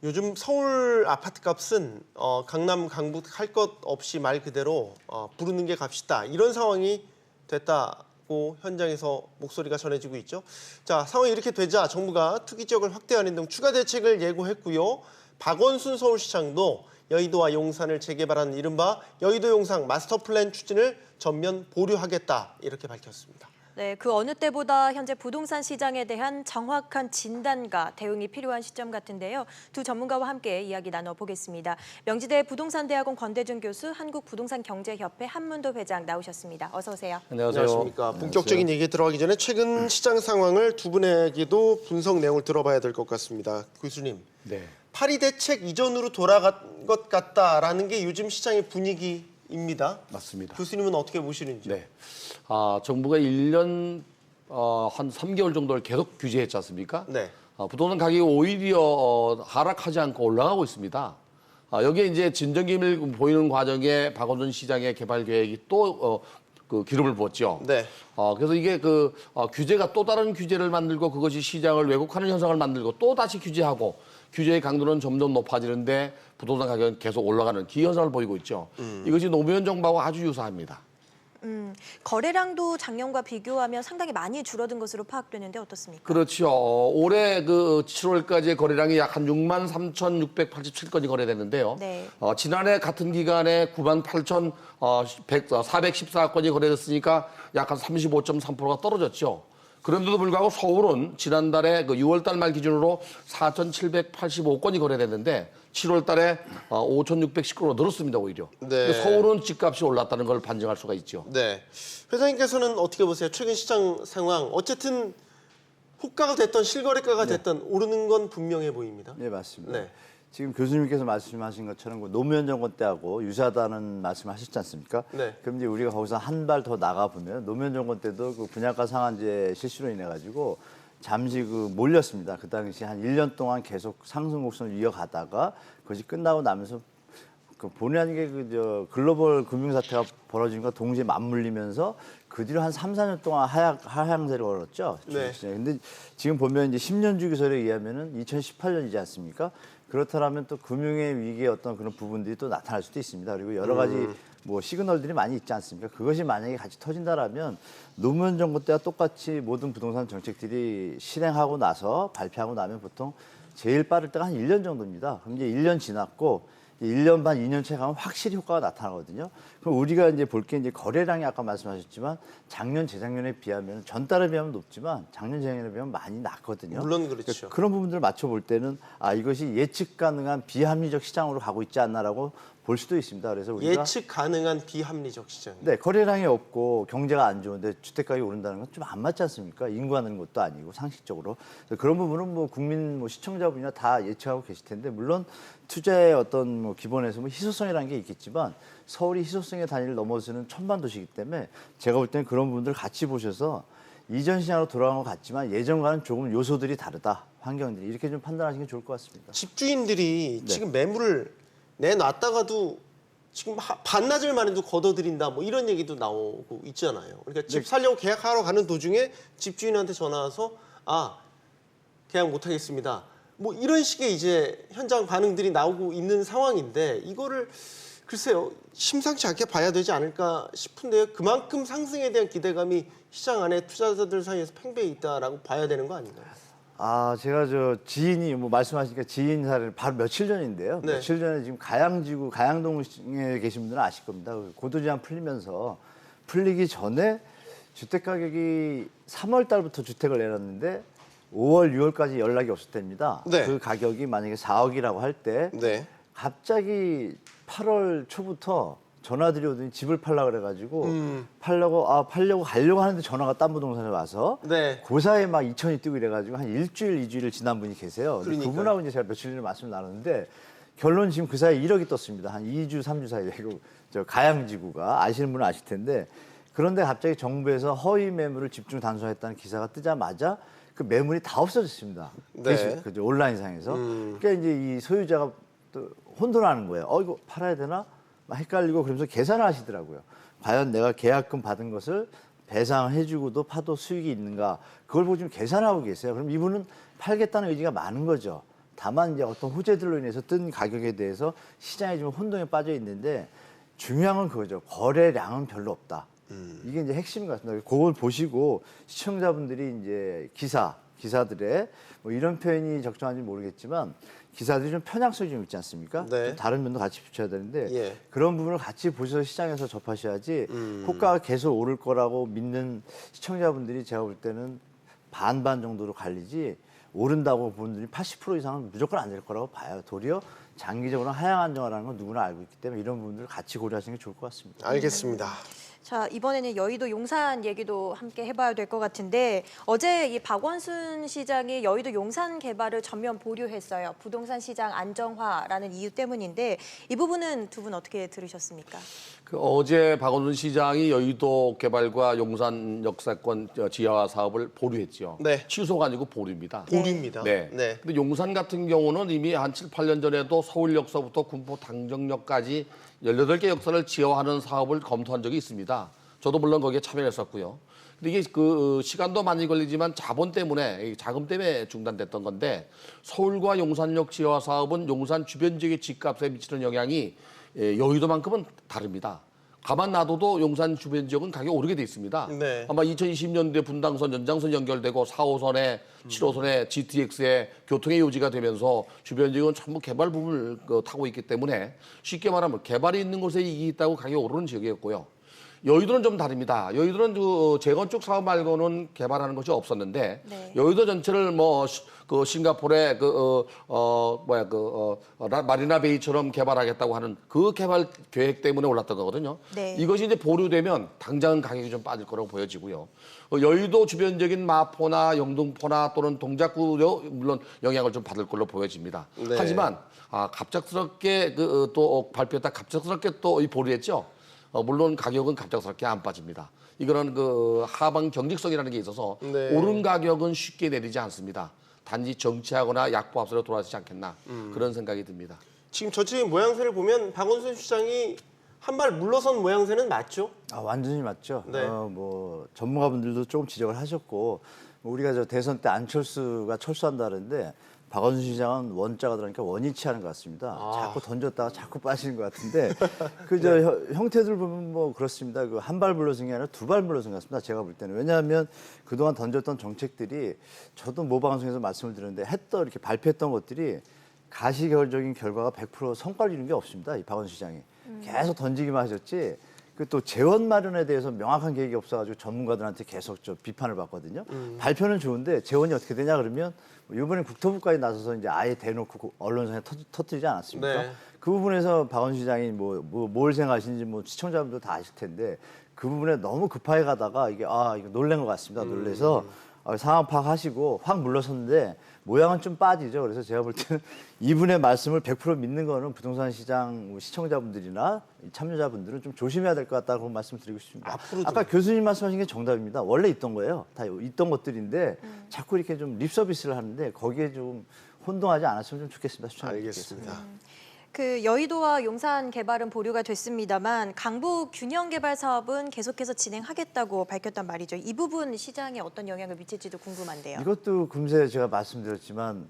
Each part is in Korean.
요즘 서울 아파트 값은 강남, 강북 할 것 없이 말 그대로 부르는 게 값이다. 이런 상황이 됐다고 현장에서 목소리가 전해지고 있죠. 자, 상황이 이렇게 되자 정부가 투기 지역을 확대하는 등 추가 대책을 예고했고요. 박원순 서울시장도 여의도와 용산을 재개발하는 이른바 여의도 용산 마스터 플랜 추진을 전면 보류하겠다 이렇게 밝혔습니다. 네, 그 어느 때보다 현재 부동산 시장에 대한 정확한 진단과 대응이 필요한 시점 같은데요. 두 전문가와 함께 이야기 나눠보겠습니다. 명지대 부동산대학원 권대중 교수, 한국부동산경제협회 한문도 회장 나오셨습니다. 어서 오세요. 안녕하십니까. 본격적인 얘기에 들어가기 전에 최근 시장 상황을 두 분에게도 분석 내용을 들어봐야 될 것 같습니다. 교수님, 네. 파리 대책 이전으로 돌아간 것 같다라는 게 요즘 시장의 분위기입니다. 맞습니다. 교수님은 어떻게 보시는지요? 네. 정부가 1년 한 3개월 정도를 계속 규제했지 않습니까? 네. 부동산 가격이 오히려 하락하지 않고 올라가고 있습니다. 여기에 이제 진정기미를 보이는 과정에 박원순 시장의 개발 계획이 또 그 기름을 부었죠. 네. 그래서 이게 규제가 또 다른 규제를 만들고 그것이 시장을 왜곡하는 현상을 만들고 또 다시 규제하고 규제의 강도는 점점 높아지는데 부동산 가격은 계속 올라가는 기현상을 보이고 있죠. 이것이 노무현 정부하고 아주 유사합니다. 거래량도 작년과 비교하면 상당히 많이 줄어든 것으로 파악되는데 어떻습니까? 그렇죠. 올해 그 7월까지의 거래량이 약 한 63,687건이 거래됐는데요. 네. 지난해 같은 기간에 98,414건이 거래됐으니까 약 한 35.3%가 떨어졌죠. 그런데도 불구하고 서울은 지난달에 그 6월달 말 기준으로 4,785건이 거래됐는데 7월달에 5,619건으로 늘었습니다 오히려. 네. 서울은 집값이 올랐다는 걸 반증할 수가 있죠. 네. 회장님께서는 어떻게 보세요? 최근 시장 상황. 어쨌든 호가가 됐던 실거래가가 됐던 오르는 건 분명해 보입니다. 네, 맞습니다. 네. 지금 교수님께서 말씀하신 것처럼 그 노무현 정권 때하고 유사하다는 말씀하셨지 않습니까? 네. 그럼 이제 우리가 거기서 한 발 더 나가 보면 노무현 정권 때도 그 분양가 상한제 실시로 인해 가지고 잠시 몰렸습니다. 그 당시 한 1년 동안 계속 상승 곡선을 이어가다가 그것이 끝나고 나면서 본의 아니게 글로벌 금융 사태가 벌어진과 동시에 맞물리면서 그 뒤로 한 3, 4년 동안 하향세를 걸었죠. 네. 근데 지금 보면 이제 10년 주기설에 의하면은 2018년이지 않습니까? 그렇다면 또 금융의 위기의 어떤 그런 부분들이 또 나타날 수도 있습니다. 그리고 여러 가지 시그널들이 많이 있지 않습니까? 그것이 만약에 같이 터진다라면 노무현 정부 때와 똑같이 모든 부동산 정책들이 실행하고 나서 발표하고 나면 보통 제일 빠를 때가 한 1년 정도입니다. 그럼 이제 1년 지났고 1년 반, 2년 채 가면 확실히 효과가 나타나거든요. 그럼 우리가 이제 볼 게 이제 거래량이 아까 말씀하셨지만 작년, 재작년에 비하면 전달에 비하면 높지만 작년, 재작년에 비하면 많이 낮거든요. 물론 그렇죠. 그러니까 그런 부분들을 맞춰볼 때는 이것이 예측 가능한 비합리적 시장으로 가고 있지 않나라고 볼 수도 있습니다. 그래서 우리가 예측 가능한 비합리적 시장. 네, 거래량이 없고 경제가 안 좋은데 주택 가격이 오른다는 건 좀 안 맞지 않습니까? 인구가 는 것도 아니고 상식적으로. 그런 부분은 국민 시청자분이나 다 예측하고 계실 텐데 물론 투자의 어떤 기본에서 희소성이라는 게 있겠지만 서울이 희소성의 단위를 넘어서는 천만 도시이기 때문에 제가 볼 때는 그런 부분들을 같이 보셔서 이전 시장으로 돌아간 것 같지만 예전과는 조금 요소들이 다르다. 환경들이 이렇게 좀 판단하시는 게 좋을 것 같습니다. 집주인들이 네. 지금 매물을 내놨다가도 지금 반나절 만에도 걷어들인다 뭐 이런 얘기도 나오고 있잖아요. 그러니까 집 살려고 계약하러 가는 도중에 집주인한테 전화 와서 계약 못 하겠습니다. 뭐 이런 식의 이제 현장 반응들이 나오고 있는 상황인데 이거를 글쎄요 심상치 않게 봐야 되지 않을까 싶은데요. 그만큼 상승에 대한 기대감이 시장 안에 투자자들 사이에서 팽배해 있다라고 봐야 되는 거 아닌가요? 제가 지인이 말씀하시니까 지인 사례를 바로 며칠 전인데요. 네. 며칠 전에 지금 가양지구 가양동에 계신 분들은 아실 겁니다. 고도 제한 풀리면서 풀리기 전에 주택 가격이 3월 달부터 주택을 내놨는데 5월, 6월까지 연락이 없을 때입니다. 네. 그 가격이 만약에 4억이라고 할 때 네. 갑자기 8월 초부터 전화들이 오더니 집을 팔려고 그래가지고 팔려고 가려고 하는데 전화가 딴 부동산에 와서 네. 그 사이에 막 2천이 뜨고 이래가지고 한 일주일, 2주일을 지난 분이 계세요. 근데 그러니까요. 그분하고 이제 제가 며칠 전에 말씀을 나눴는데 결론 지금 그 사이에 1억이 떴습니다. 한 2주, 3주 사이에 가양지구가 아시는 분은 아실 텐데 그런데 갑자기 정부에서 허위 매물을 집중 단속했다는 기사가 뜨자마자 그 매물이 다 없어졌습니다. 네. 온라인상에서. 그러니까 이제 이 소유자가 또 혼돈하는 거예요. 이거 팔아야 되나? 막 헷갈리고 그러면서 계산을 하시더라고요. 과연 내가 계약금 받은 것을 배상해주고도 파도 수익이 있는가? 그걸 보고 지금 계산하고 계세요. 그럼 이분은 팔겠다는 의지가 많은 거죠. 다만 이제 어떤 호재들로 인해서 뜬 가격에 대해서 시장이 좀 혼동에 빠져 있는데 중요한 건 그거죠. 거래량은 별로 없다. 이게 이제 핵심인 것 같습니다. 그걸 보시고 시청자분들이 이제 기사들의 뭐 이런 표현이 적정한지 모르겠지만 기사들이 좀 편향성이 좀 있지 않습니까? 네. 좀 다른 면도 같이 비춰야 되는데 예. 그런 부분을 같이 보셔서 시장에서 접하셔야지 호가가 계속 오를 거라고 믿는 시청자분들이 제가 볼 때는 반반 정도로 갈리지 오른다고 보는 분들이 80% 이상은 무조건 안 될 거라고 봐요. 도리어 장기적으로 하향 안정화라는 건 누구나 알고 있기 때문에 이런 부분들을 같이 고려하시는 게 좋을 것 같습니다. 알겠습니다. 자, 이번에는 여의도 용산 얘기도 함께 해봐야 될 것 같은데 어제 이 박원순 시장이 여의도 용산 개발을 전면 보류했어요. 부동산 시장 안정화라는 이유 때문인데 이 부분은 두 분 어떻게 들으셨습니까? 어제 박원순 시장이 여의도 개발과 용산 역사권 지하 사업을 보류했죠. 네. 취소가 아니고 보류입니다. 보류입니다. 네. 네. 근데 용산 같은 경우는 이미 한 7, 8년 전에도 서울역서부터 군포 당정역까지 18개 역사를 지어하는 사업을 검토한 적이 있습니다. 저도 물론 거기에 참여했었고요. 근데 이게 그 시간도 많이 걸리지만 자본 때문에, 자금 때문에 중단됐던 건데 서울과 용산역 지하 사업은 용산 주변 지역의 집값에 미치는 영향이 여의도만큼은 다릅니다. 가만 놔둬도 용산 주변 지역은 가격이 오르게 돼 있습니다. 네. 아마 2020년대 분당선, 연장선 연결되고 4호선에 7호선에 GTX의 교통의 요지가 되면서 주변 지역은 전부 개발 부분을 타고 있기 때문에 쉽게 말하면 개발이 있는 곳에 이익이 있다고 가격이 오르는 지역이었고요. 여의도는 좀 다릅니다. 여의도는 그 재건축 사업 말고는 개발하는 것이 없었는데 네. 여의도 전체를 그 싱가포르의 마리나 베이처럼 개발하겠다고 하는 그 개발 계획 때문에 올랐던 거거든요. 네. 이것이 이제 보류되면 당장은 가격이 좀 빠질 거라고 보여지고요. 여의도 주변적인 마포나 영등포나 또는 동작구도 물론 영향을 좀 받을 걸로 보여집니다. 네. 하지만 갑작스럽게 또 발표했다 갑작스럽게 또 보류했죠. 물론 가격은 갑작스럽게 안 빠집니다. 이거는 그 하방 경직성이라는 게 있어서 네. 오른 가격은 쉽게 내리지 않습니다. 단지 정치하거나 약보 합세로 돌아가지 않겠나 그런 생각이 듭니다. 지금 전체적인 모양새를 보면 박원순 시장이 한 발 물러선 모양새는 맞죠? 완전히 맞죠. 네. 뭐 전문가분들도 조금 지적을 하셨고 우리가 저 대선 때 안철수가 철수한다는데 박원순 시장은 원자가 들어가니까 원위치 하는 것 같습니다. 자꾸 던졌다가 자꾸 빠지는 것 같은데 그 형태들 보면 뭐 그렇습니다. 그 한 발 물러선 게 아니라 두 발 물러선 것 같습니다. 제가 볼 때는 왜냐하면 그동안 던졌던 정책들이 저도 모 방송에서 말씀을 드렸는데 이렇게 발표했던 것들이 가시적인 결과가 100% 성과를 이룬 게 없습니다. 이 박원순 시장이 계속 던지기만 하셨지. 그 또 재원 마련에 대해서 명확한 계획이 없어가지고 전문가들한테 계속 비판을 받거든요. 발표는 좋은데 재원이 어떻게 되냐 그러면 이번에 국토부까지 나서서 이제 아예 대놓고 언론상에 터뜨리지 않았습니까? 네. 그 부분에서 박원순 시장이 뭘 생각하시는지 시청자분들 다 아실 텐데 그 부분에 너무 급하게 가다가 이거 놀란 것 같습니다. 놀래서 상황 파악하시고 확 물러섰는데 모양은 좀 빠지죠. 그래서 제가 볼 때는 이분의 말씀을 100% 믿는 거는 부동산 시장 시청자분들이나 참여자분들은 좀 조심해야 될 것 같다고 말씀드리고 싶습니다. 앞으로도. 아까 교수님 말씀하신 게 정답입니다. 원래 있던 거예요. 다 있던 것들인데 자꾸 이렇게 좀 립 서비스를 하는데 거기에 좀 혼동하지 않았으면 좀 좋겠습니다. 추천드리겠습니다. 알겠습니다. 그 여의도와 용산 개발은 보류가 됐습니다만 강북 균형 개발 사업은 계속해서 진행하겠다고 밝혔단 말이죠. 이 부분 시장에 어떤 영향을 미칠지도 궁금한데요. 이것도 금세 제가 말씀드렸지만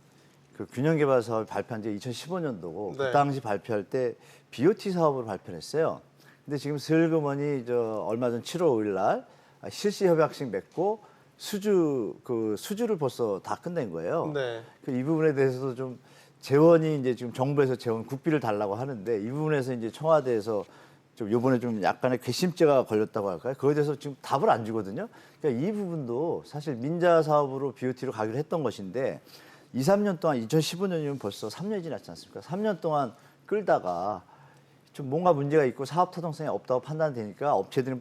그 균형개발 사업을 발표한 게 2015년도고 네. 그 당시 발표할 때 BOT 사업을 발표했어요. 근데 지금 슬그머니 얼마 전 7월 5일 날 실시 협약식 맺고 수주를 벌써 다 끝낸 거예요. 네. 이 부분에 대해서도 좀 재원이 이제 지금 정부에서 재원 국비를 달라고 하는데 이 부분에서 이제 청와대에서 좀 이번에 좀 약간의 괘씸죄가 걸렸다고 할까요? 그거에 대해서 지금 답을 안 주거든요. 그러니까 이 부분도 사실 민자 사업으로 BOT로 가기로 했던 것인데 2, 3년 동안 2015년이면 벌써 3년이 지났지 않습니까? 3년 동안 끌다가 좀 뭔가 문제가 있고 사업 타당성이 없다고 판단되니까 업체들은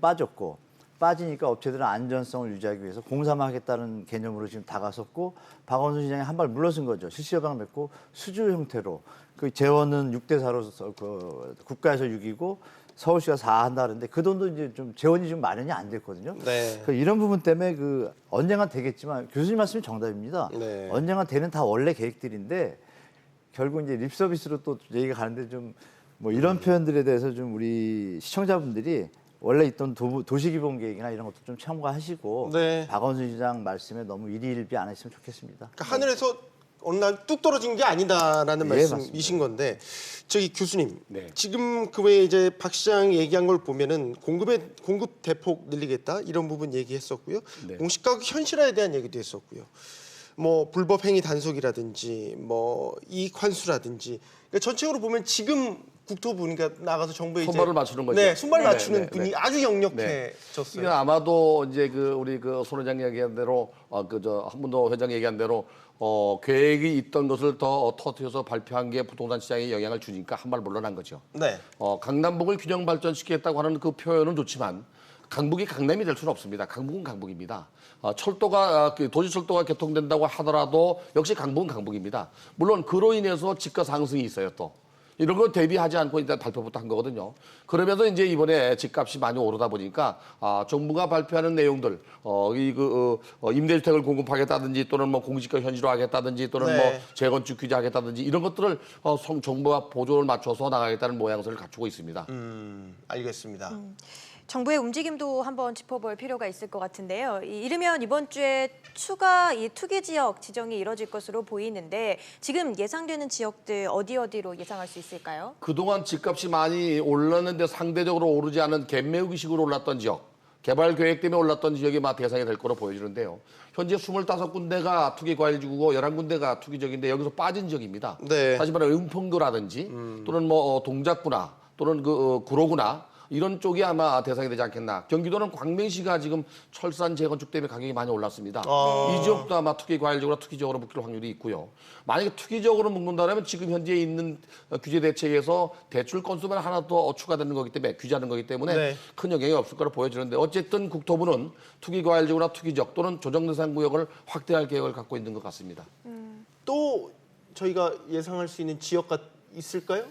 빠지니까 업체들은 안전성을 유지하기 위해서 공사만 하겠다는 개념으로 지금 다가섰고 박원순 시장이 한 발 물러선 거죠. 실시협약 맺고 수주 형태로 그 재원은 6대4로 국가에서 6이고 서울시가 4 한다는데 그 돈도 이제 좀 재원이 좀 마련이 안 됐거든요. 네. 이런 부분 때문에 언젠간 되겠지만 교수님 말씀이 정답입니다. 네. 언젠간 되는 다 원래 계획들인데 결국 이제 립 서비스로 또 얘기가 가는데 좀 뭐 이런 표현들에 대해서 좀 우리 시청자분들이 원래 있던 도시기본계획이나 이런 것도 좀 참고하시고 네. 박원순 시장 말씀에 너무 일희일비 안 했으면 좋겠습니다. 그러니까 하늘에서 어느 날 뚝 떨어진 게 아니다라는 예, 말씀이신 건데 저기 교수님 네. 지금 그 외에 이제 박 시장이 얘기한 걸 보면은 공급 대폭 늘리겠다 이런 부분 얘기했었고요. 네. 공시가격 현실화에 대한 얘기도 했었고요. 뭐 불법 행위 단속이라든지 뭐 이익 환수라든지 그러니까 전체적으로 보면 지금 국토부 그러니까 나가서 정부에 손발을 이제 맞추는 거죠. 네, 손발 네, 맞추는 네, 분이 네. 아주 역력해졌어요. 이게 아마도 이제 그 우리 그 손 회장 얘기한 대로 한문도 회장 얘기한 대로 계획이 있던 것을 더 터트려서 발표한 게 부동산 시장에 영향을 주니까 한 발 물러난 거죠. 네. 강남북을 균형 발전시키겠다고 하는 그 표현은 좋지만 강북이 강남이 될 수는 없습니다. 강북은 강북입니다. 철도가 도시철도가 개통된다고 하더라도 역시 강북은 강북입니다. 물론 그로 인해서 지가 상승이 있어요 또. 이런 거 대비하지 않고 일단 발표부터 한 거거든요. 그러면서 이제 이번에 집값이 많이 오르다 보니까 정부가 발표하는 내용들, 임대주택을 공급하겠다든지 또는 뭐 공시가 현실화하겠다든지 또는 네. 뭐 재건축 규제하겠다든지 이런 것들을 정부가 보조를 맞춰서 나가겠다는 모양새를 갖추고 있습니다. 알겠습니다. 정부의 움직임도 한번 짚어볼 필요가 있을 것 같은데요. 이르면 이번 주에 추가 투기 지역 지정이 이뤄질 것으로 보이는데 지금 예상되는 지역들 어디로 예상할 수 있을까요? 그동안 집값이 많이 올랐는데 상대적으로 오르지 않은 갭매우기식으로 올랐던 지역, 개발 계획 때문에 올랐던 지역이 대상이 될 거로 보여지는데요. 현재 25군데가 투기과일지구고 11군데가 투기지역인데 여기서 빠진 지역입니다. 네. 다시 말해 은평구라든지 또는 뭐 동작구나 또는 구로구나 이런 쪽이 아마 대상이 되지 않겠나. 경기도는 광명시가 지금 철산 재건축 때문에 가격이 많이 올랐습니다. 이 지역도 아마 투기과일지구나 투기지역으로 묶일 확률이 있고요. 만약에 투기지역으로 묶는다면 지금 현재 있는 규제 대책에서 대출 건수만 하나 더 추가되는 거기 때문에 규제하는 거기 때문에 네. 큰 영향이 없을 거로 보여지는데 어쨌든 국토부는 투기과일지구나 투기지역 또는 조정대상 구역을 확대할 계획을 갖고 있는 것 같습니다. 또 저희가 예상할 수 있는 지역가 있을까요?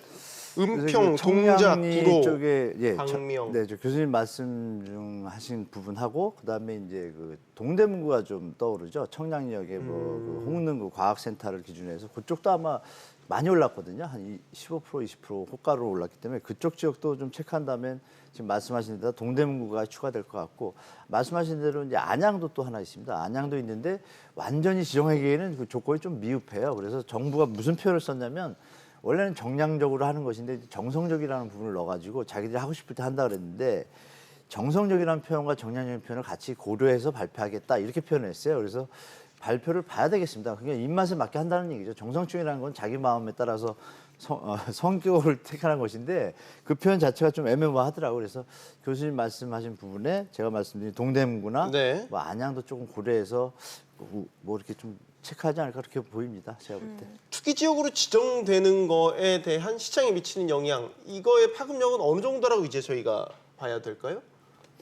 은평, 그래서 동작, 청량리 구로, 쪽에 광명. 네, 저 교수님 말씀 중 하신 부분하고 그다음에 이제 그 동대문구가 좀 떠오르죠. 청량역에 그 홍능구 과학센터를 기준으로 해서 그쪽도 아마 많이 올랐거든요. 한 15% 20% 호가로 올랐기 때문에 그쪽 지역도 좀 체크한다면 지금 말씀하신 대로 동대문구가 추가될 것 같고 말씀하신 대로 이제 안양도 또 하나 있습니다. 안양도 있는데 완전히 지정하기에는 그 조건이 좀 미흡해요. 그래서 정부가 무슨 표현을 썼냐면 원래는 정량적으로 하는 것인데 정성적이라는 부분을 넣어가지고 자기들이 하고 싶을 때 한다 그랬는데 정성적이라는 표현과 정량적인 표현을 같이 고려해서 발표하겠다 이렇게 표현을 했어요. 그래서 발표를 봐야 되겠습니다. 그게 입맛에 맞게 한다는 얘기죠. 정성충이라는 건 자기 마음에 따라서 성격을 택하는 것인데 그 표현 자체가 좀 애매모호하더라고요. 그래서 교수님 말씀하신 부분에 제가 말씀드린 동대문구나 네. 뭐 안양도 조금 고려해서 뭐 이렇게 좀 체크하지 않을까 그렇게 보입니다. 제가 볼 때. 투기 지역으로 지정되는 거에 대한 시장에 미치는 영향 이거의 파급력은 어느 정도라고 이제 저희가 봐야 될까요?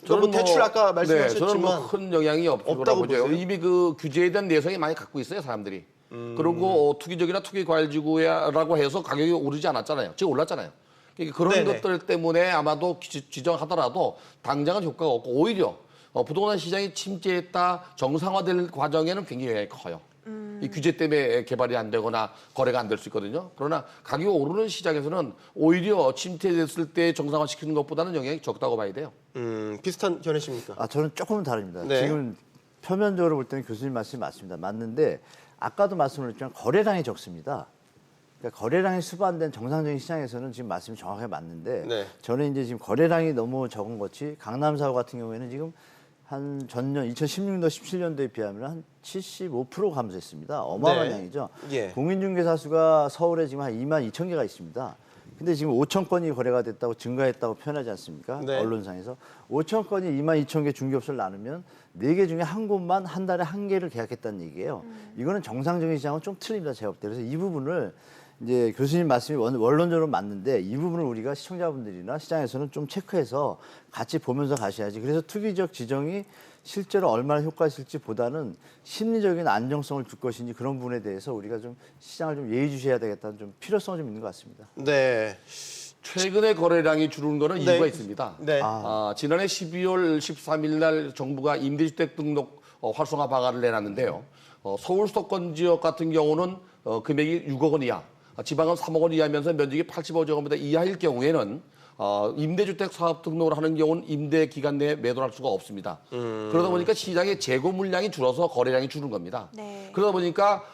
뭐 대출 아까 말씀하셨지만 저는 뭐 큰 영향이 없을 없다고 거라고 보죠. 보세요? 이미 그 규제에 대한 내성이 많이 갖고 있어요, 사람들이. 그리고 투기적이나 투기과일지구라고 해서 가격이 오르지 않았잖아요. 지금 올랐잖아요. 그러니까 그런 네네. 것들 때문에 아마도 지정하더라도 당장은 효과가 없고 오히려 부동산 시장이 침체했다 정상화될 과정에는 굉장히 영향이 커요. 이 규제 때문에 개발이 안 되거나 거래가 안 될 수 있거든요. 그러나 가격이 오르는 시장에서는 오히려 침체됐을 때 정상화시키는 것보다는 영향이 적다고 봐야 돼요. 비슷한 견해십니까? 저는 조금은 다릅니다. 네. 지금 표면적으로 볼 때는 교수님 말씀이 맞습니다. 맞는데 아까도 말씀드렸지만 거래량이 적습니다. 그러니까 거래량이 수반된 정상적인 시장에서는 지금 말씀이 정확하게 맞는데 네. 저는 이제 지금 거래량이 너무 적은 것이 강남 사구 같은 경우에는 지금 한 전년 2016년도 17년도에 비하면 한 75% 감소했습니다. 어마어마한 네. 양이죠. 예. 공인중개사 수가 서울에 지금 한 2만 2천 개가 있습니다. 근데 지금 5천 건이 거래가 됐다고 증가했다고 표현하지 않습니까? 네. 언론상에서 5천 건이 2만 2천 개 중개업소를 나누면 4개 중에 한 곳만 한 달에 한 개를 계약했다는 얘기예요. 이거는 정상적인 시장은 좀 틀립니다. 제가 볼 때. 그래서 이 부분을 이제 교수님 말씀이 원론적으로 맞는데 이 부분을 우리가 시청자분들이나 시장에서는 좀 체크해서 같이 보면서 가셔야지. 그래서 투기적 지정이 실제로 얼마나 효과가 있을지 보다는 심리적인 안정성을 줄 것인지 그런 부분에 대해서 우리가 좀 시장을 좀 예의주시해야 되겠다는 좀 필요성이 좀 있는 것 같습니다. 네. 최근에 거래량이 줄은 거는 네. 이유가 있습니다. 네. 지난해 12월 13일 날 정부가 임대주택 등록 활성화 방안을 내놨는데요. 서울 수도권 지역 같은 경우는 금액이 6억 원 이하, 지방은 3억 원 이하면서 면적이 85제곱미터 이하일 경우에는 임대주택 사업 등록을 하는 경우는 임대 기간 내에 매도할 수가 없습니다. 그러다 보니까 시장의 재고 물량이 줄어서 거래량이 줄은 겁니다. 네. 그러다 보니까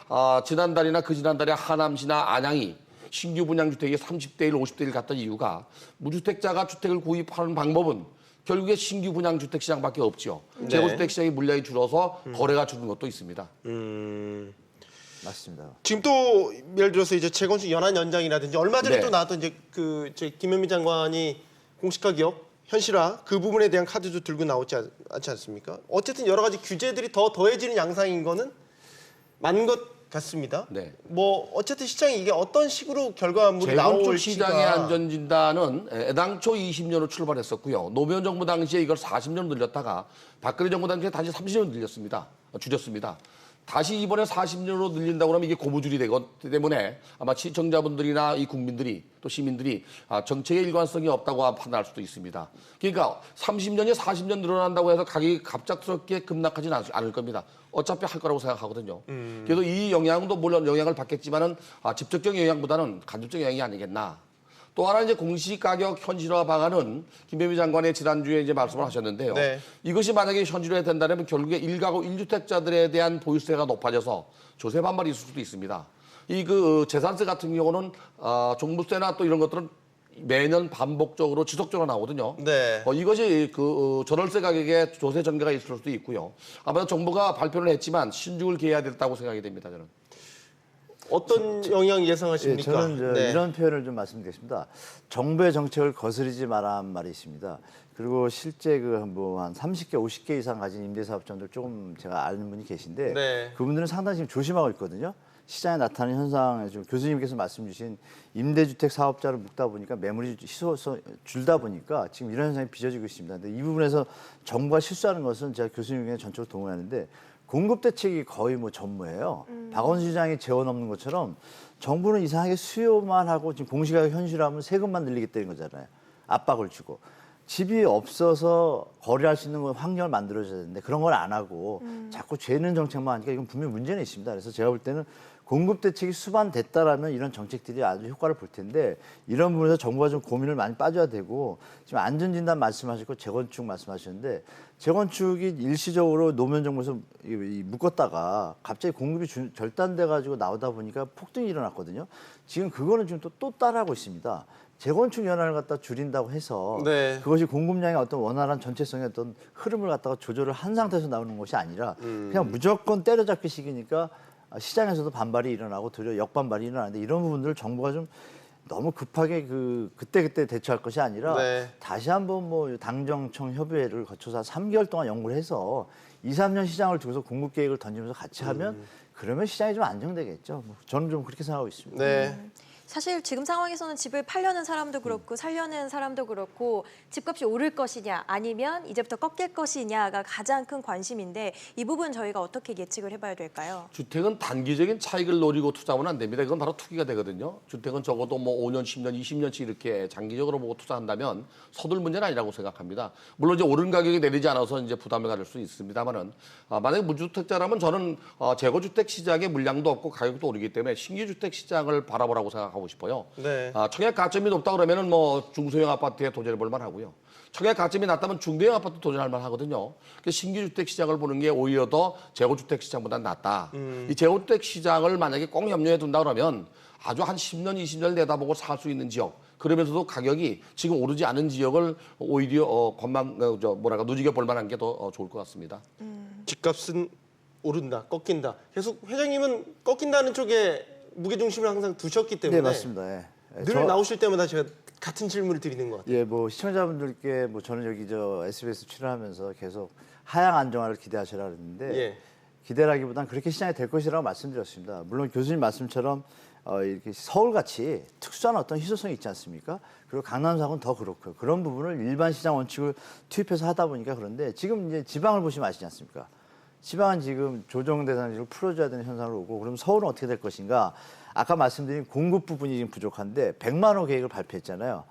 지난달이나 그 지난달에 하남시나 안양이 신규 분양주택이 30대 1, 50대 1 갔던 이유가 무주택자가 주택을 구입하는 방법은 결국에 신규 분양주택 시장밖에 없죠. 네. 재고주택 시장의 물량이 줄어서 거래가 줄은 것도 있습니다. 맞습니다. 지금 또 예를 들어서 이제 재건축 연한 연장이라든지 얼마 전에 네. 또 나왔던 이제 저희 김현미 장관이 공시가 기업 현실화 그 부분에 대한 카드도 들고 나오지 않지 않습니까? 어쨌든 여러 가지 규제들이 더 더해지는 양상인 거는 맞는 것 같습니다. 네. 뭐 어쨌든 시장이 이게 어떤 식으로 결과물이 재건축 나올지가 시장의 안전진단은 애당초 20년으로 출발했었고요. 노무현 정부 당시에 이걸 40년 늘렸다가 박근혜 정부 당시에 다시 30년 늘렸습니다. 줄였습니다. 다시 이번에 40년으로 늘린다고 하면 이게 고무줄이 되기 때문에 아마 시청자분들이나 이 국민들이 또 시민들이 정책의 일관성이 없다고 판단할 수도 있습니다. 그러니까 30년이 40년 늘어난다고 해서 가격이 갑작스럽게 급락하지는 않을 겁니다. 어차피 할 거라고 생각하거든요. 그래서 이 영향도 물론 영향을 받겠지만은 직접적인 영향보다는 간접적 영향이 아니겠나. 또 하나 이제 공시가격 현실화 방안은 김현미 장관의 지난주에 이제 말씀을 하셨는데요. 네. 이것이 만약에 현실화 된다면 결국에 1가구 1주택자들에 대한 보유세가 높아져서 조세 반발이 있을 수도 있습니다. 이 재산세 같은 경우는 종부세나 또 이런 것들은 매년 반복적으로 지속적으로 나오거든요. 네. 이것이 전월세 가격에 조세 전개가 있을 수도 있고요. 아마도 정부가 발표를 했지만 신중을 기해야 됐다고 생각이 됩니다. 저는. 어떤 영향 예, 예상하십니까? 저는 네. 이런 표현을 좀 말씀드리겠습니다. 정부의 정책을 거스르지 마란 말이 있습니다. 그리고 실제 한 30개, 50개 이상 가진 임대사업자들 조금 제가 아는 분이 계신데 네. 그분들은 상당히 지금 조심하고 있거든요. 시장에 나타나는 현상에 지금 교수님께서 말씀 주신 임대주택 사업자를 묶다 보니까 매물이 줄다 보니까 지금 이런 현상이 빚어지고 있습니다. 근데 이 부분에서 정부가 실수하는 것은 제가 교수님께 전적으로 동의하는데 공급 대책이 거의 전무예요. 박원순 시장이 재원 없는 것처럼 정부는 이상하게 수요만 하고 지금 공시가격 현실화하면 세금만 늘리겠다는 거잖아요. 압박을 주고. 집이 없어서 거래할 수 있는 환경을 만들어줘야 되는데 그런 걸 안 하고 자꾸 죄는 정책만 하니까 이건 분명히 문제는 있습니다. 그래서 제가 볼 때는 공급 대책이 수반됐다라면 이런 정책들이 아주 효과를 볼 텐데 이런 부분에서 정부가 좀 고민을 많이 빠져야 되고 지금 안전진단 말씀하셨고 재건축 말씀하셨는데 재건축이 일시적으로 노무현 정부에서 묶었다가 갑자기 공급이 절단돼가지고 나오다 보니까 폭등이 일어났거든요. 지금 그거는 지금 또 따라하고 있습니다. 재건축 연한을 갖다 줄인다고 해서 네. 그것이 공급량의 어떤 원활한 전체성의 어떤 흐름을 갖다가 조절을 한 상태에서 나오는 것이 아니라 그냥 무조건 때려잡기식이니까 시장에서도 반발이 일어나고 도리어 역반발이 일어나는데 이런 부분들을 정부가 좀 너무 급하게 그때 대처할 것이 아니라 네. 다시 한번 당정청 협의회를 거쳐서 한 3개월 동안 연구를 해서 2, 3년 시장을 두고서 공급 계획을 던지면서 같이 하면 그러면 시장이 좀 안정되겠죠. 저는 좀 그렇게 생각하고 있습니다. 네. 사실 지금 상황에서는 집을 팔려는 사람도 그렇고 살려는 사람도 그렇고 집값이 오를 것이냐 아니면 이제부터 꺾일 것이냐가 가장 큰 관심인데 이 부분 저희가 어떻게 예측을 해봐야 될까요? 주택은 단기적인 차익을 노리고 투자하면 안 됩니다. 이건 바로 투기가 되거든요. 주택은 적어도 5년, 10년, 20년씩 이렇게 장기적으로 보고 투자한다면 서둘 문제는 아니라고 생각합니다. 물론 이제 오른 가격이 내리지 않아서 이제 부담을 가질 수 있습니다만은 만약에 무주택자라면 저는 재고주택 시장에 물량도 없고 가격도 오르기 때문에 신규주택 시장을 바라보라고 생각하고 싶어요. 네. 청약 가점이 높다 그러면은 중소형 아파트에 도전해 볼 만하고요. 청약 가점이 낮다면 중대형 아파트 도전할 만하거든요. 그래서 신규 주택 시장을 보는 게 오히려 더 재고주택 시장보다 낫다. 이 재고주택 시장을 만약에 꼭 염려해 둔다 그러면 아주 한 10년, 20년 내다보고 살 수 있는 지역. 그러면서도 가격이 지금 오르지 않은 지역을 오히려 누지겨 볼 만한 게 더 좋을 것 같습니다. 집값은 오른다, 꺾인다. 계속 회장님은 꺾인다는 쪽에 무게중심을 항상 두셨기 때문에 네, 맞습니다. 예. 늘 나오실 때마다 제가 같은 질문을 드리는 것 같아요. 예, 시청자분들께 저는 여기 SBS 출연하면서 계속 하향 안정화를 기대하시라 그랬는데 예. 기대라기보단 그렇게 시장이 될 것이라고 말씀드렸습니다. 물론 교수님 말씀처럼 이렇게 서울같이 특수한 어떤 희소성이 있지 않습니까? 그리고 강남사고는 더 그렇고요. 그런 부분을 일반 시장 원칙을 투입해서 하다 보니까 그런데 지금 이제 지방을 보시면 아시지 않습니까? 지방은 지금 조정 대상지를 풀어줘야 되는 현상으로 오고 그럼 서울은 어떻게 될 것인가? 아까 말씀드린 공급 부분이 지금 부족한데 100만 호 계획을 발표했잖아요.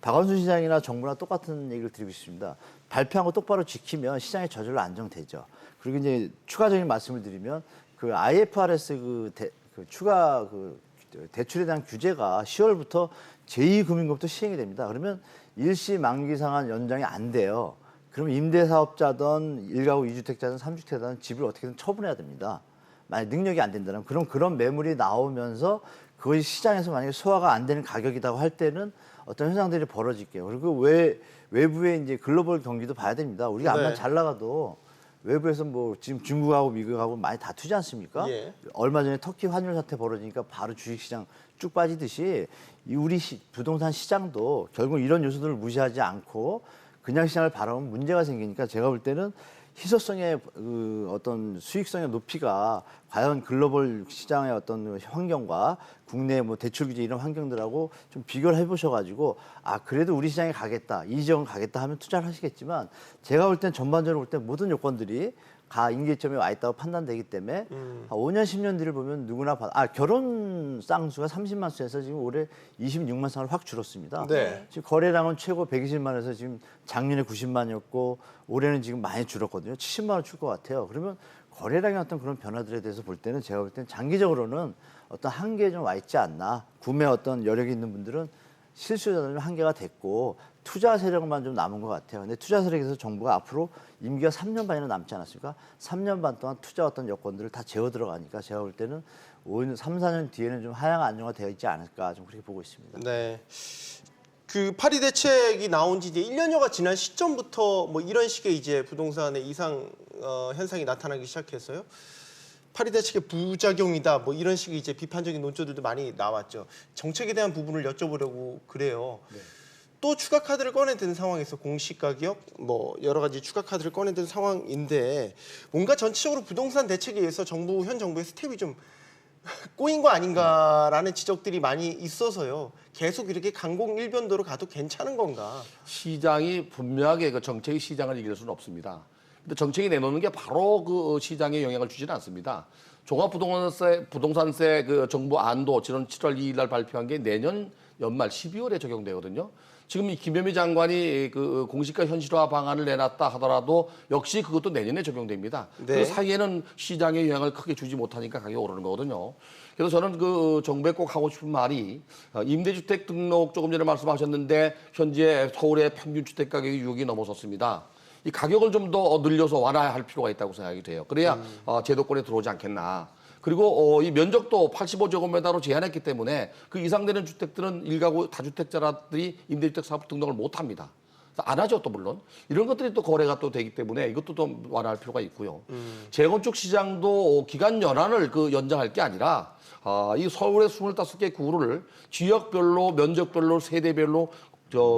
박원순 시장이나 정부나 똑같은 얘기를 드리고 싶습니다. 발표한 거 똑바로 지키면 시장이 저절로 안정되죠. 그리고 이제 추가적인 말씀을 드리면 IFRS 추가 대출에 대한 규제가 10월부터 제2금융권부터 시행이 됩니다. 그러면 일시 만기 상한 연장이 안 돼요. 그럼 임대사업자든 1가구 2주택자든 3주택자든 집을 어떻게든 처분해야 됩니다. 만약 능력이 안 된다면 그런 매물이 나오면서 그것이 시장에서 만약에 소화가 안 되는 가격이라고 할 때는 어떤 현상들이 벌어질게요. 그리고 외부의 이제 글로벌 경기도 봐야 됩니다. 우리가 네. 암만 잘 나가도 외부에서 뭐 지금 중국하고 미국하고 많이 다투지 않습니까? 예. 얼마 전에 터키 환율 사태 벌어지니까 바로 주식시장 쭉 빠지듯이 이 우리 부동산 시장도 결국 이런 요소들을 무시하지 않고 그냥 시장을 바라보면 문제가 생기니까 제가 볼 때는 희소성의 어떤 수익성의 높이가 과연 글로벌 시장의 어떤 환경과 국내 뭐 대출 규제 이런 환경들하고 좀 비교를 해보셔가지고 아 그래도 우리 시장에 가겠다 이 지역은 가겠다 하면 투자를 하시겠지만 제가 볼 땐 전반적으로 볼 때 모든 요건들이 임계점에 와 있다고 판단되기 때문에 5년 10년 뒤를 보면 누구나 결혼 쌍수가 30만 수에서 지금 올해 26만 쌍으로 확 줄었습니다. 네. 지금 거래량은 최고 120만에서 지금 작년에 90만이었고 올해는 지금 많이 줄었거든요. 70만 원 줄 것 같아요. 그러면 거래량의 어떤 그런 변화들에 대해서 볼 때는 제가 볼 때는 장기적으로는 어떤 한계에 좀 와 있지 않나. 구매 어떤 여력이 있는 분들은 실수요자들은 한계가 됐고 투자 세력만 좀 남은 것 같아요. 근데 투자 세력에서 정부가 앞으로 임기가 3년 반이나 남지 않았습니까? 3년 반 동안 투자 어떤 여건들을 다 재워 들어가니까 제가 볼 때는 3, 4년 뒤에는 좀 하향 안정화 되어 있지 않을까 좀 그렇게 보고 있습니다. 네. 그 파리 대책이 나온 지 이제 1년여가 지난 시점부터 뭐 이런 식의 이제 부동산의 이상 현상이 나타나기 시작해서요. 파리 대책의 부작용이다 뭐 이런 식의 이제 비판적인 논조들도 많이 나왔죠. 정책에 대한 부분을 여쭤보려고 그래요. 네. 또 추가 카드를 꺼내든 상황에서 공시가격 뭐 여러 가지 추가 카드를 꺼내든 상황인데 뭔가 전체적으로 부동산 대책에 의해서 현 정부의 스텝이 좀 꼬인 거 아닌가라는 지적들이 많이 있어서요. 계속 이렇게 강공 일변도로 가도 괜찮은 건가? 시장이 분명하게 그 정책이 시장을 이길 수는 없습니다. 근데 정책이 내놓는 게 바로 그 시장에 영향을 주지는 않습니다. 종합부동산세 그 정부 안도 지난 7월 2일 날 발표한 게 내년 연말 12월에 적용되거든요. 지금 이 김현미 장관이 그 공시가 현실화 방안을 내놨다 하더라도 역시 그것도 내년에 적용됩니다. 네. 그 사이에는 시장에 영향을 크게 주지 못하니까 가격이 오르는 거거든요. 그래서 저는 그 정부에 꼭 하고 싶은 말이 임대주택 등록 조금 전에 말씀하셨는데 현재 서울의 평균 주택 가격이 6억이 넘어섰습니다. 이 가격을 좀 더 늘려서 완화할 필요가 있다고 생각이 돼요. 그래야 제도권에 들어오지 않겠나. 그리고 이 면적도 85제곱미터로 제한했기 때문에 그 이상 되는 주택들은 1가구 다주택자들이 임대주택 사업 등록을 못 합니다. 안 하죠, 또 물론. 이런 것들이 또 거래가 또 되기 때문에 이것도 좀 완화할 필요가 있고요. 재건축 시장도 기간 연한을 연장할 게 아니라 이 서울의 25개 구를 지역별로, 면적별로, 세대별로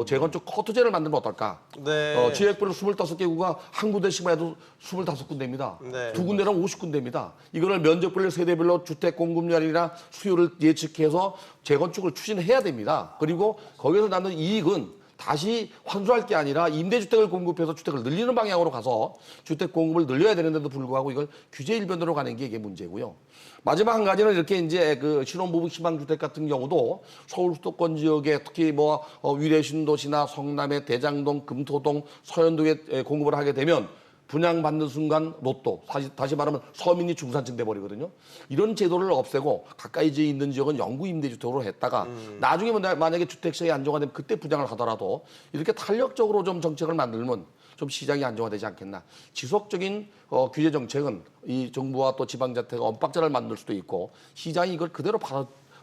재건축 커트제를 만들면 어떨까? 네. 지역별로 25개 구가 한 군데씩만 해도 25군데입니다. 네. 두 군데랑 50군데입니다. 이거를 면적별로 세대별로 주택 공급량이나 수요를 예측해서 재건축을 추진해야 됩니다. 그리고 거기서 나는 이익은 다시 환수할 게 아니라 임대주택을 공급해서 주택을 늘리는 방향으로 가서 주택 공급을 늘려야 되는데도 불구하고 이걸 규제 일변으로 가는 게 이게 문제고요. 마지막 한 가지는 이렇게 이제 그 신혼부부 희망주택 같은 경우도 서울 수도권 지역에 특히 뭐 위례신도시나 성남의 대장동, 금토동, 서현동에 공급을 하게 되면 분양받는 순간 로또, 다시 말하면 서민이 중산층 돼버리거든요. 이런 제도를 없애고 가까이 있는 지역은 영구 임대주택으로 했다가 나중에 만약에 주택시장이 안정화되면 그때 분양을 하더라도 이렇게 탄력적으로 좀 정책을 만들면 좀 시장이 안정화되지 않겠나. 지속적인 규제 정책은 이 정부와 또 지방자태가 엇박자를 만들 수도 있고 시장이 이걸 그대로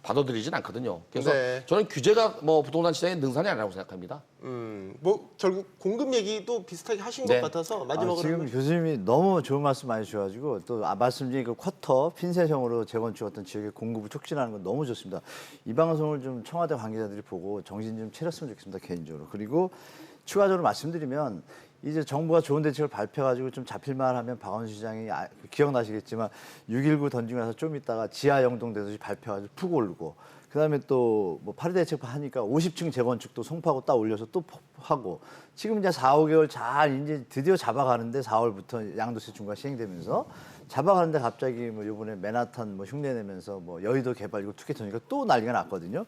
받아들이진 않거든요. 그래서 네. 저는 규제가 뭐 부동산 시장의 능산이 아니라고 생각합니다. 뭐 결국 공급 얘기도 비슷하게 하신 네. 것 같아서 마지막으로 지금 한번. 교수님이 너무 좋은 말씀 많이 주셔가지고 또 말씀 중에 그 쿼터 핀셋형으로 재건축 어떤 지역의 공급을 촉진하는 건 너무 좋습니다. 이 방송을 좀 청와대 관계자들이 보고 정신 좀 차렸으면 좋겠습니다, 개인적으로. 그리고 추가적으로 말씀드리면 이제 정부가 좋은 대책을 발표해가지고 좀 잡힐만 하면 박원순 시장이 기억나시겠지만 6.19 던지고 나서 좀 있다가 지하 영동대도시 발표해가지고 푹 오르고 그다음에 또 뭐 파리 대책 하니까 50층 재건축도 송파구 딱 올려서 또 하고 지금 이제 4, 5개월 잘 이제 드디어 잡아가는데 4월부터 양도세 중과 시행되면서 잡아가는데 갑자기 뭐 이번에 맨하탄 뭐 흉내 내면서 뭐 여의도 개발 이거 투기 터니까 또 난리가 났거든요.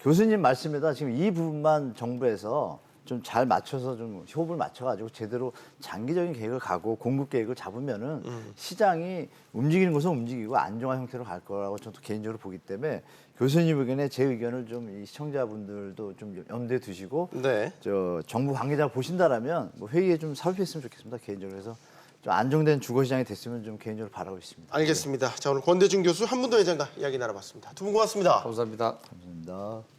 교수님 말씀에다 지금 이 부분만 정부에서 좀 잘 맞춰서 좀 호흡을 맞춰가지고 제대로 장기적인 계획을 가고 공급 계획을 잡으면은 시장이 움직이는 곳은 움직이고 안정화 형태로 갈 거라고 저도 개인적으로 보기 때문에 교수님 의견에 제 의견을 좀 이 시청자분들도 좀 염두에 두시고 네. 저 정부 관계자 보신다라면 뭐 회의에 좀 삽입했으면 좋겠습니다. 개인적으로. 그래서 좀 안정된 주거 시장이 됐으면 좀 개인적으로 바라고 있습니다. 알겠습니다. 자, 오늘 권대중 교수, 한문도 회장과 이야기 나눠봤습니다. 두 분 고맙습니다. 감사합니다. 감사합니다.